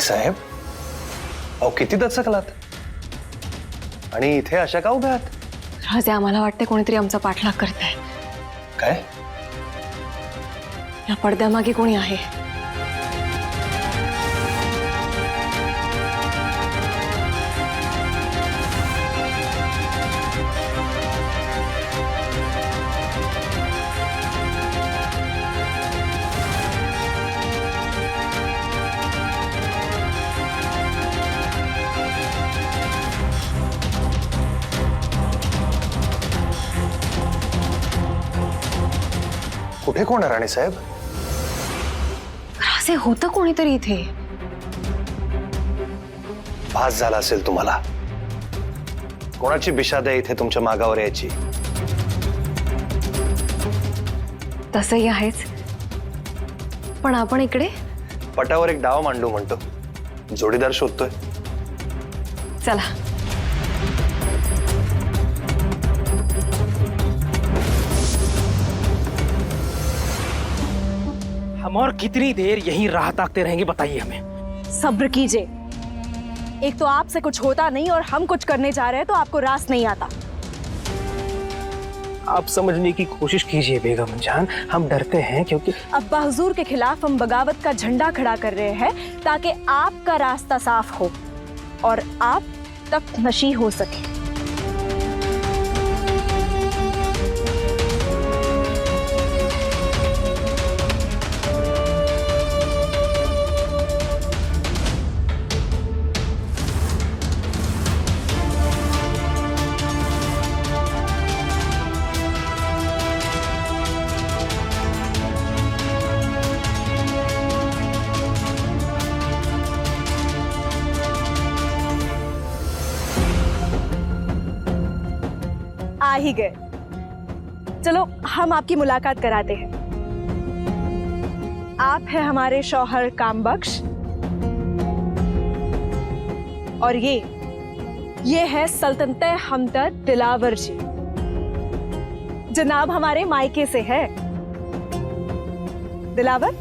राणीसाहेब, अहो किती दचकलात आणि इथे अशा का उभ्या आहात? राजे, आम्हाला वाटते कोणीतरी आमचा पाठलाग करताय. काय? या पडद्यामागे कोणी आहे. कुठे कोण आहे राणीसाहेब? राजे, होतं कोणीतरी इथे. भास झाला असेल तुम्हाला. कोणाची बिशाद आहे इथे तुमच्या मागावर यायची? तसंही आहेच, पण आपण इकडे पटावर एक डाव मांडू म्हणतो. जोडीदार शोधतोय. चला. हम और कितनी देर यहीं राह ताकते रहेंगे, बताइए हमें. सब्र कीजिए. एक तो आपसे कुछ होता नहीं और हम कुछ करने जा रहे हैं तो आपको रास नहीं आता. आप समझने की कोशिश कीजिए बेगम जान, हम डरते हैं क्योंकि अब्बा हुजूर के खिलाफ हम बगावत का झंडा खड़ा कर रहे हैं ताकि आपका रास्ता साफ हो और आप तख्त नशी हो सके. आ ही गए. चलो हम आपकी मुलाकात कराते हैं. आप हैं हमारे शौहर कामबख्श और ये है सल्तनत हमदर्द दिलावर जी. जनाब हमारे मायके से है. दिलावर,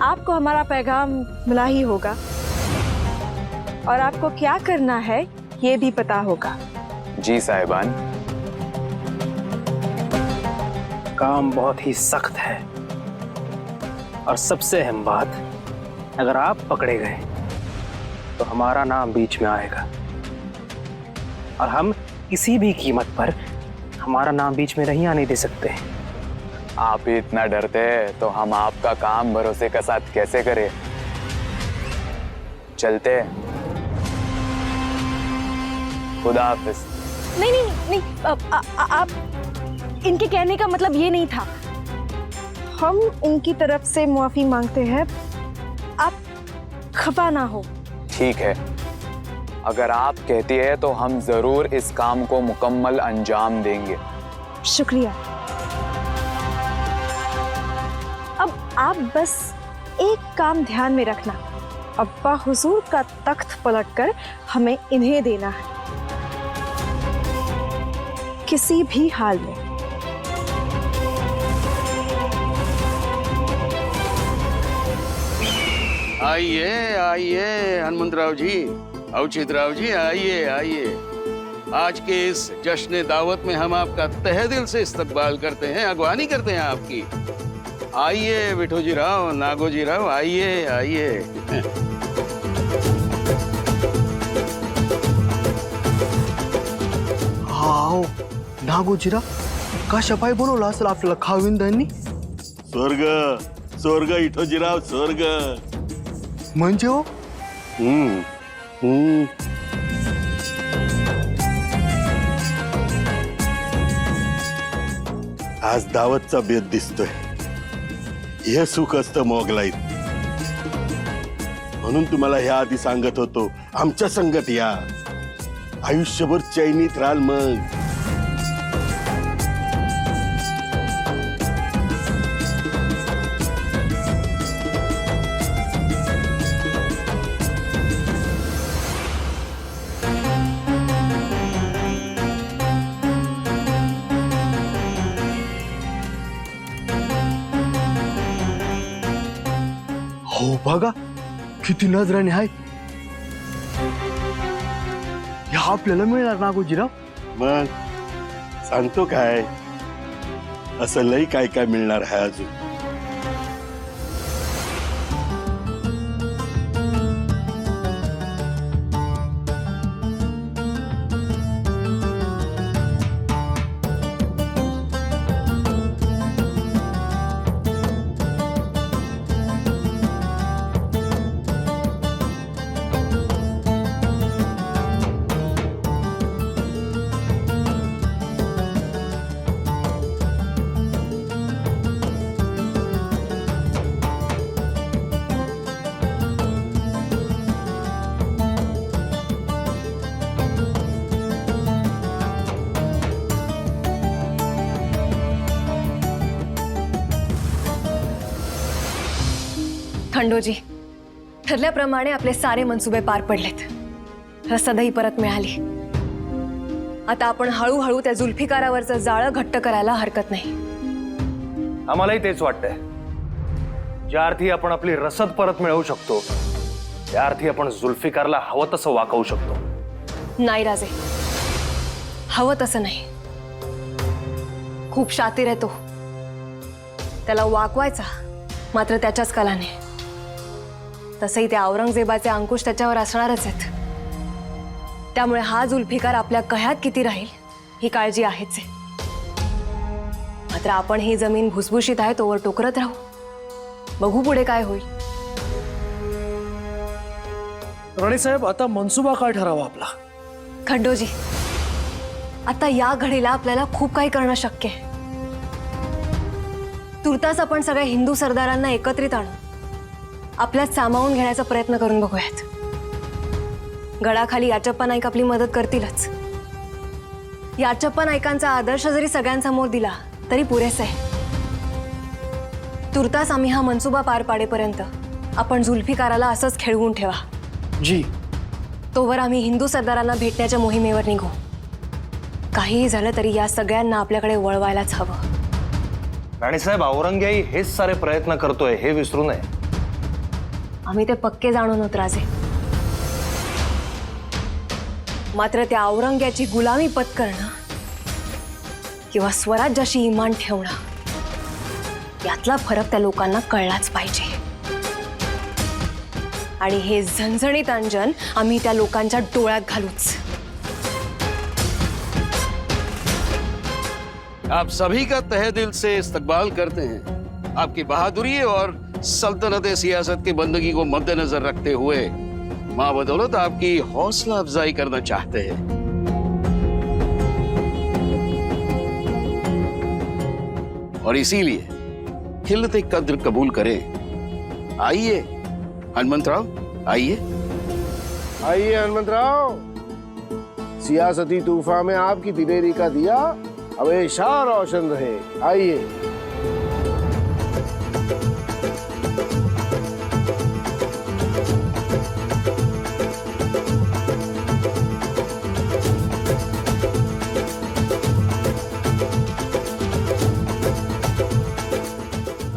आपको हमारा पैगाम मिला ही होगा और आपको क्या करना है ये भी पता होगा. जी साहिबान. काम बहुत ही सख्त है और सबसे अहम बात, अगर आप पकड़े गए तो हमारा नाम बीच में आएगा और हम किसी भी कीमत पर हमारा नाम बीच में नहीं आने दे सकते. आप ही इतना डरते हैं तो हम आपका काम भरोसे के साथ कैसे करें? चलते हैं. खुदा हाफिज. नहीं नहीं नहीं, आप इनके कहने का मतलब ये नहीं था. हम इनकी तरफ से माफी मांगते हैं. आप खफा ना हो. ठीक है, अगर आप कहती है तो हम जरूर इस काम को मुकम्मल अंजाम देंगे. शुक्रिया. अब आप बस एक काम ध्यान में रखना. अब्बा हुजूर का तख्त पलटकर हमें इन्हें देना है, किसी भी हाल में. आइए आइए हनुमंतराव जी, अवचितराव जी, आइए आइए. आज के इस जश्न दावत में हम आपका तहे दिल से इस्तकबाल करते हैं, अगवानी करते हैं आपकी. आइए विठोजी राव, नागोजी राव, आइए आइए. हाव, नागोजीराव का शपाई बोलवलं असेल आपल्याला खाविंदांनी? स्वर्ग स्वर्ग विठोजीराव, स्वर्ग. म्हणजे हो? आज दावतचा बेत दिसतोय. हे सुख असतं मोगलाईत. म्हणून तुम्हाला ह्या आधी सांगत होतो, आमच्या संगत या. आयुष्यभर चैनीत राहाल मग. हो बघा, किती नजराने आहेत. ह्या आपल्याला मिळणार नागोजीराव. मग सांगतो काय, असं लई काय काय मिळणार आहे अजून. खंडोजी, ठरल्याप्रमाणे आपले सारे मनसुबे पार पडलेत. रसदही परत मिळाली. आता आपण हळूहळू त्या जुल्फिकारावरचं जाळं घट्ट करायला हरकत नाही. आम्हालाही तेच वाटतंय. ज्या अर्थी आपण आपली रसद परत मिळवू शकतो, त्या अर्थी आपण जुल्फिकारला हवं तसं वाकवू शकतो. नाही राजे, हवं तसं नाही. खूप शातीर आहे तो. त्याला वाकवायचा मात्र त्याच्याच कलाने. तसंही त्या औरंगजेबाचे अंकुश त्याच्यावर असणारच आहेत. त्यामुळे हा जुल्फिकार आपल्या कह्यात किती राहील ही काळजी आहेच आहे. मात्र आपण ही जमीन भुसभुशीत आहे तोवर टोकरत राहू. बघू पुढे काय होईल. राणीसाहेब, आता मनसुबा काय ठरावा आपला? खंडोजी, आता या घडीला आपल्याला खूप काही करणं शक्य आहे. तुर्तास आपण सगळ्या हिंदू सरदारांना एकत्रित आणून आपल्यात सामावून घेण्याचा प्रयत्न करून बघूयात. गडाखाली याचप्पा नाईक आपली मदत करतीलच. याचप्पा नाईकांचा आदर्श जरी सगळ्यांसमोर दिला तरी पुरेसा आहे. तुर्तास आम्ही हा मनसुबा पार पाडेपर्यंत आपण जुल्फिकाराला असंच खेळवून ठेवा. जी. तोवर आम्ही हिंदू सरदारांना भेटण्याच्या मोहिमेवर निघू. काहीही झालं तरी या सगळ्यांना आपल्याकडे वळवायलाच हवं. राणीसाहेब, औरंग्याई हेच सारे प्रयत्न करतोय हे विसरू नये. आम्ही ते पक्के जाणून होत राजे. मात्र त्या औरंग्याची गुलामी पत्करणं किंवा स्वराज्याशी इमान ठेवणं यातला फरक त्या लोकांना कळलाच पाहिजे. आणि हे झणझणीत अंजन आम्ही त्या लोकांच्या डोळ्यात घालूच. आप सभी का तहे दिल से इस्तकबाल करते हैं. आपकी बहादुरी और सल्तनत सियासत की बंदगी को मद्देनजर रखते हुए मां बदौलत आपकी हौसला अफजाई करना चाहते हैं. और इसीलिए खिलते कद्र कबूल करें. आइए हनुमंतराव, आइए. आइए हनुमंतराव. सियासती तूफान में आपकी दिलेरी का दिया हमेशा रोशन रहे. आइए.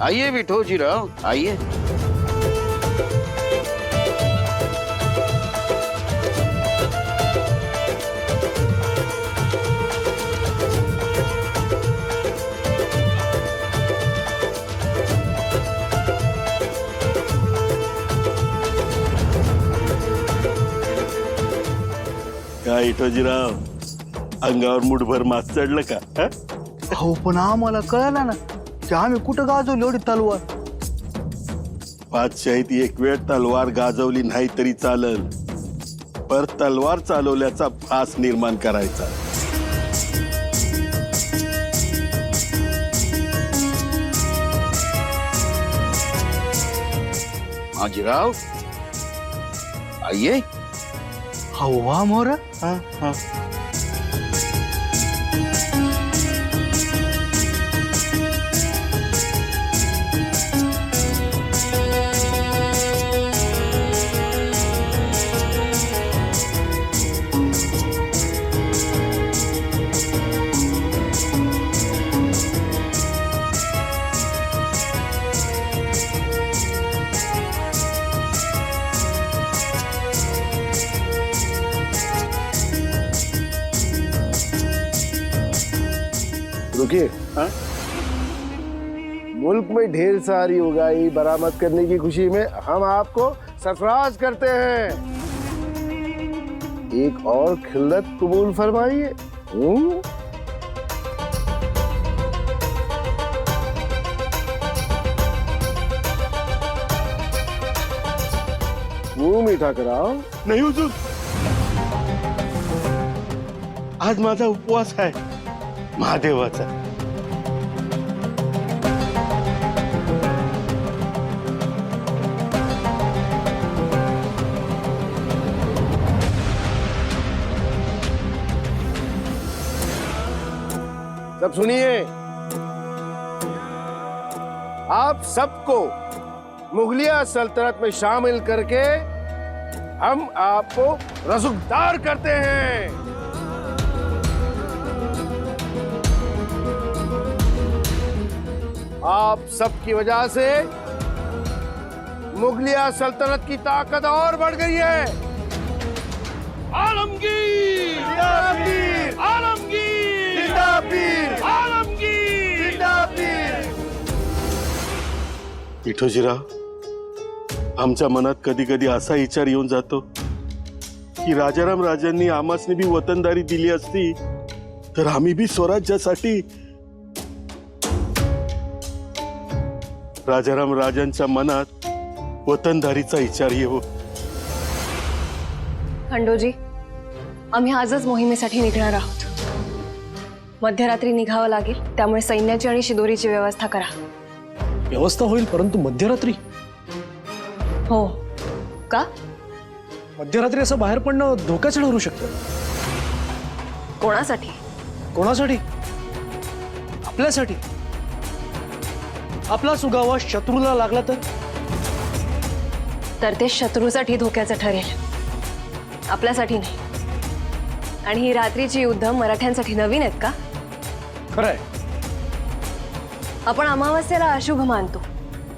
आइए विठोजी राव, आइए. काय इटोजीराव, अंगावर मुठभर मास चढलं का? हं? हो, पण आम्हाला कळलं ना की आम्ही कुठं गाजवली एवढी तलवार. बादशाहीत एक वेळ तलवार गाजवली नाही तरी चालल, पर तलवार चालवल्याचा भास निर्माण करायचा. माजीराव, आइए. हवा मोर. हाँ, हाँ. रुकिए। हाँ? मुल्क में ढेर सारी उगाई बरामद करने की खुशी में हम आपको सरफराज करते हैं। एक और खिल्लत कबूल फरमाइए। मुंह मीठा कराओ। नाही हुजूर, आज माझा उपवास आहे महादेवाचा। सब सुनिए, आप सबको मुगलिया सल्तनत में शामिल करके हम आपको रसूखदार करते हैं। आप सबकी वजह से मुगलिया सल्तनत की ताकत और बढ़ गई है। आलमगीर, आलमगीर, आलमगीर, आलमगीर, आलमगीर। विठोजीराव, आमच्या मनात कधी कधी असा विचार येऊन जातो की राजाराम राजांनी आमासने बी वतनदारी दिली असती तर आम्ही बी स्वराज्यासाठी राजाराम राजांच्या मनात वतनदारीचा विचार येऊ। खंडोजी, आम्ही आजच मोहिमेसाठी निघणार आहोत। मध्यरात्री निघावं लागेल, त्यामुळे सैन्याची आणि शिदोरीची व्यवस्था करा। व्यवस्था होईल, परंतु मध्यरात्री? हो का? मध्यरात्री असं बाहेर पडणं धोक्याचं ठरू शकतं। कोणासाठी? कोणासाठी? आपल्यासाठी। आपला सुगावा शत्रूला लागला तर ते शत्रूसाठी धोक्याचं ठरेल, आपल्यासाठी नाही। आणि ही रात्रीची युद्ध मराठ्यांसाठी नवीन आहेत का? खरंय, आपण अमावास्येला अशुभ मानतो,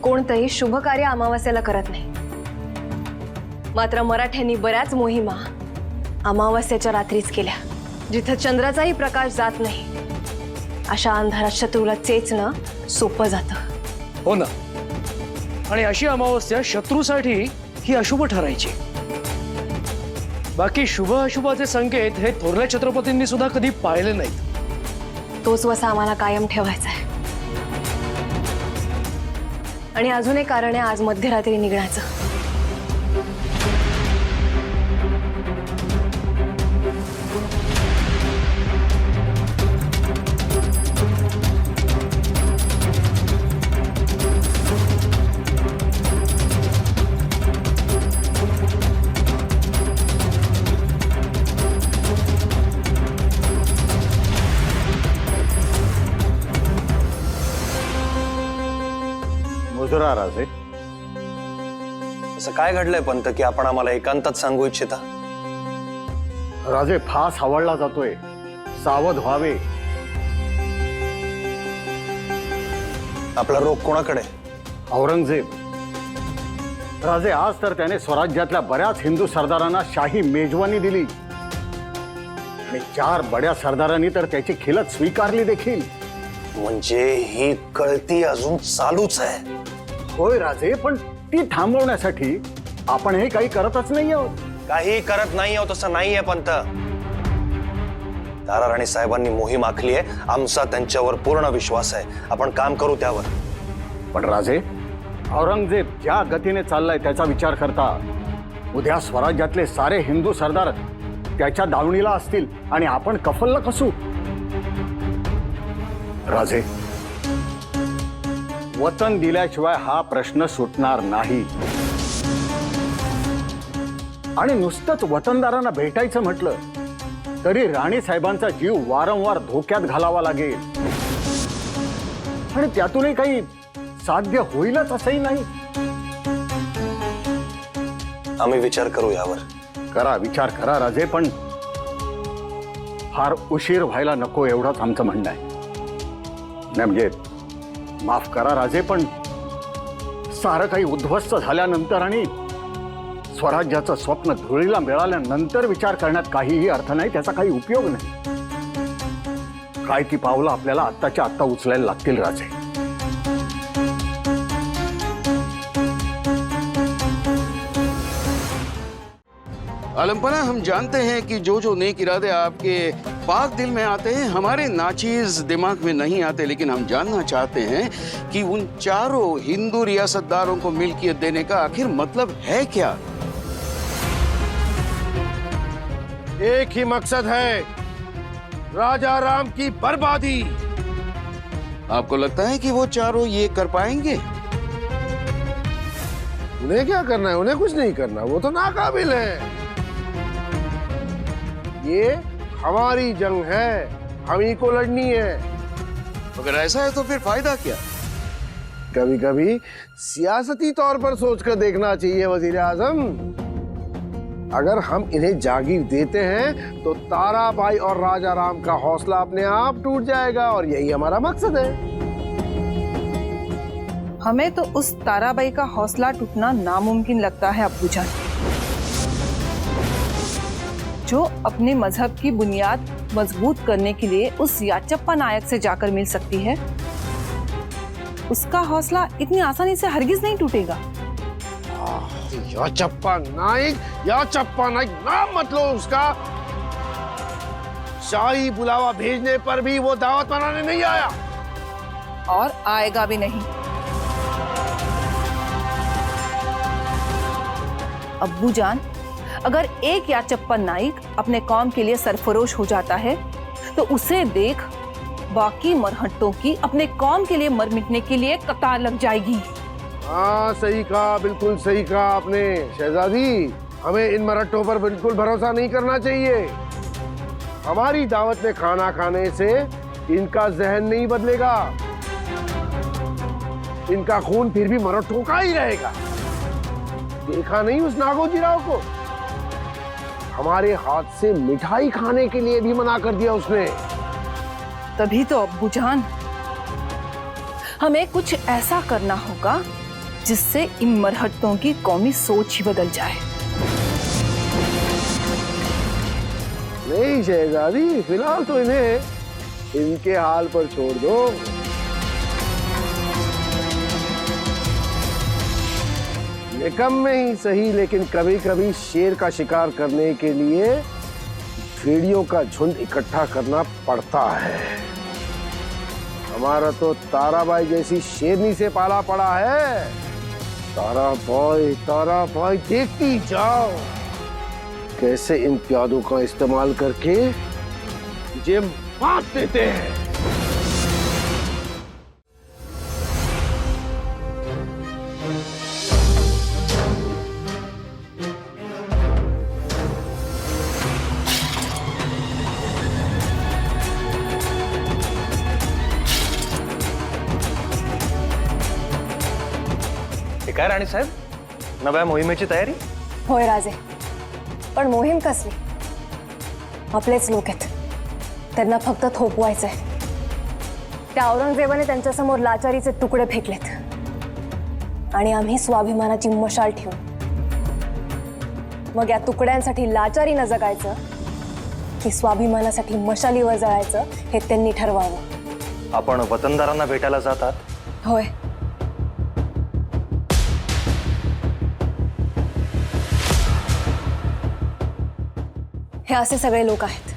कोणतंही शुभ कार्य अमावास्येला करत नाही। मात्र मराठ्यांनी बऱ्याच मोहिमा अमावास्येच्या रात्रीच केल्या, जिथं चंद्राचाही प्रकाश जात नाही। अशा अंधारात शत्रूला चेचणं सोपं जातं। हो ना, आणि अशी अमावस्या शत्रूसाठी ही अशुभ ठरायची। बाकी शुभ अशुभाचे संकेत हे थोरल्या छत्रपतींनी सुद्धा कधी पाहिले नाहीत। तोच वसा आम्हाला कायम ठेवायचा आहे। आणि अजून एक कारण आहे आज मध्यरात्री निघण्याचं। मुजरा राजे, असं काय घडलंय पंत की आपण आम्हाला एकांतात सांगू इच्छिता? राजे, फास हवळला जातोय, सावध व्हावे। आपला रोग कोणाकडे? औरंगजेब। राजे, आज तर त्याने स्वराज्यातल्या बऱ्याच हिंदू सरदारांना शाही मेजवानी दिली आणि 4 बड्या सरदारांनी तर त्याची खिलत स्वीकारली देखील। म्हणजे ही कळती अजून चालूच आहे। होय राजे, पण ती थांबवण्यासाठी आपण हे काही करतच नाही आहोत। काही करत नाही आहोत असं नाहीये पंत। ताराराणी साहेबांनी मोहीम आखली आहे, आमचा त्यांच्यावर पूर्ण विश्वास आहे। आपण काम करू त्यावर। पण राजे, औरंगजेब ज्या गतीने चाललाय त्याचा विचार करता उद्या स्वराज्यातले सारे हिंदू सरदार त्याच्या दावणीला असतील आणि आपण कफलला कसू। राजे, वतन दिल्याशिवाय हा प्रश्न सुटणार नाही। आणि नुसतंच वतनदारांना भेटायचं म्हटलं तरी राणी साहेबांचा जीव वारंवार धोक्यात घालावा लागेल आणि त्यातूनही काही साध्य होईलच असंही नाही। आम्ही विचार करू यावर। करा, विचार करा राजे, पण फार उशीर व्हायला नको एवढंच आमचं म्हणणं आहे। नाही म्हणजे माफ करा राजे, पण सारं काही उद्ध्वस्त झाल्यानंतर आणि स्वराज्याचं स्वप्न धुळीला मिळाल्यानंतर विचार करण्यात काहीही अर्थ नाही, त्याचा काही उपयोग नाही। काय ती पावलं आपल्याला आत्ताच्या आत्ता उचलायला लागतील राजे. आलमपना, हम जानते हैं कि जो नेक इरादे आपके पाक दिल में आते हैं हमारे नाचीज दिमाग में नहीं आते, लेकिन हम जानना चाहते हैं कि उन चारों हिंदू रियासतदारों को मिल्कियत देने का आखिर मतलब है क्या? एक ही मकसद है, राजा राम की बर्बादी। आपको लगता है कि वो चारों ये कर पाएंगे? उन्हें क्या करना है? उन्हें कुछ नहीं करना, वो तो नाकाबिल है। ये हमारी जंग है, हम ही को लड़नी है। अगर ऐसा है तो फिर फायदा क्या? कभी कभी सियासती तौर पर सोचकर देखना चाहिए वजीर आजम। अगर हम इन्हें जागीर देते हैं तो ताराबाई और राजा राम का हौसला अपने आप टूट जाएगा, और यही हमारा मकसद है। हमें तो उस ताराबाई का हौसला टूटना नामुमकिन लगता है अब्बू जान, जो अपने मजहब की बुनियाद मजबूत करने के लिए उस याचप्पा नायक से जाकर मिल सकती है। उसका हौसला इतनी आसानी से हरगिज नहीं टूटेगा। याचप्पा नाइक नाम मत लो उसका। शाही बुलावा भेजने पर भी वो दावत मनाने नहीं आया, और आएगा भी नहीं। अब्बू जान, अगर एक याचप्पा नाइक अपने कौम के लिए सरफरोश हो जाता है तो उसे देख बाकी मरहट्टों की अपने कौम के लिए मर मिटने के लिए कतार लग जाएगी। हाँ, सही कहा, बिल्कुल सही कहा आपने शहजादी। हमें इन मराठों पर बिल्कुल भरोसा नहीं करना चाहिए। हमारी दावत में खाना खाने से इनका जहन नहीं बदलेगा, इनका खून फिर भी मराठों का ही रहेगा। देखा नहीं उस नागोजी राव को? हमारे हाथ से मिठाई खाने के लिए भी मना कर दिया उसने। तभी तो अब्बू जान, हमें कुछ ऐसा करना होगा जिससे इन मरहट्टों की कौमी सोच ही बदल जाए। नहीं शहजादी, फिलहाल तो इन्हें इनके हाल पर छोड़ दो। निकम्मे ही सही, लेकिन कभी कभी शेर का शिकार करने के लिए भेड़ियों का झुंड इकट्ठा करना पड़ता है। हमारा तो ताराबाई जैसी शेरनी से पाला पड़ा है। ताराबाई देखती जाओ कैसे इन प्यादों का इस्तेमाल करके मुझे मार देते हैं। काय राणी साहेब, नव्या मोहिमेची तयारी? होय राजे, पण मोहीम कसली? आपलेच लोक आहेत, त्यांना फक्त थोपवायचंय. त्या औरंगजेबाने त्यांच्यासमोर लाचारीचे तुकडे फेकलेत आणि आम्ही स्वाभिमानाची मशाल ठेवू. मग या तुकड्यांसाठी लाचारीनं जगायचं की स्वाभिमानासाठी मशालीवर जळायचं हे त्यांनी ठरवावं. आपण वतनदारांना भेटायला जातात? होय. हे असे सगळे लोक आहेत.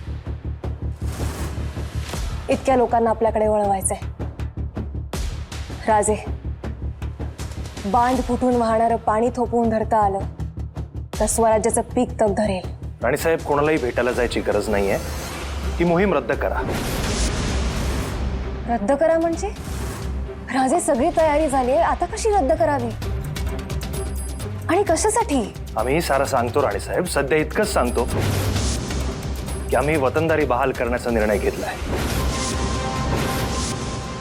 इतक्या लोकांना आपल्याकडे वळवायचंय. राजे, बांध फुटून वाहणारं पाणी थोपवून धरता आलं तर स्वराज्याचं पीक तग धरेल. राणी साहेब, कोणालाही भेटायला जायची गरज नाहीये. ती मोहीम रद्द करा. रद्द करा म्हणजे? राजे, सगळी तयारी झाली आहे, आता कशी रद्द करावी आणि कशासाठी? आम्ही सारं सांगतो राणी साहेब. सध्या इतकंच सांगतो की आम्ही वतनदारी बहाल करण्याचा निर्णय घेतलाय.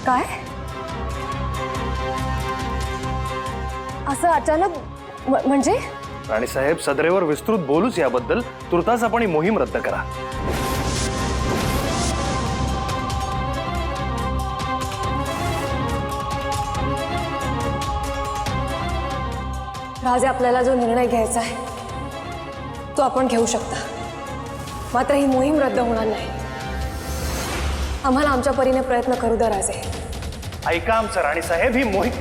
काय? असं अचानक म्हणजे? राणी साहेब, सदरेवर विस्तृत बोलूच याबद्दल. तुर्तास आपण ही मोहीम रद्द करा. राजे, आपल्याला जो निर्णय घ्यायचा आहे तो आपण घेऊ शकता, मात्र ही मोहीम रद्द होणार नाही. आम्हाला आमच्या परीने प्रयत्न करू द्या राजे. ऐका आमचं राणीसाहेब, ही मोहीम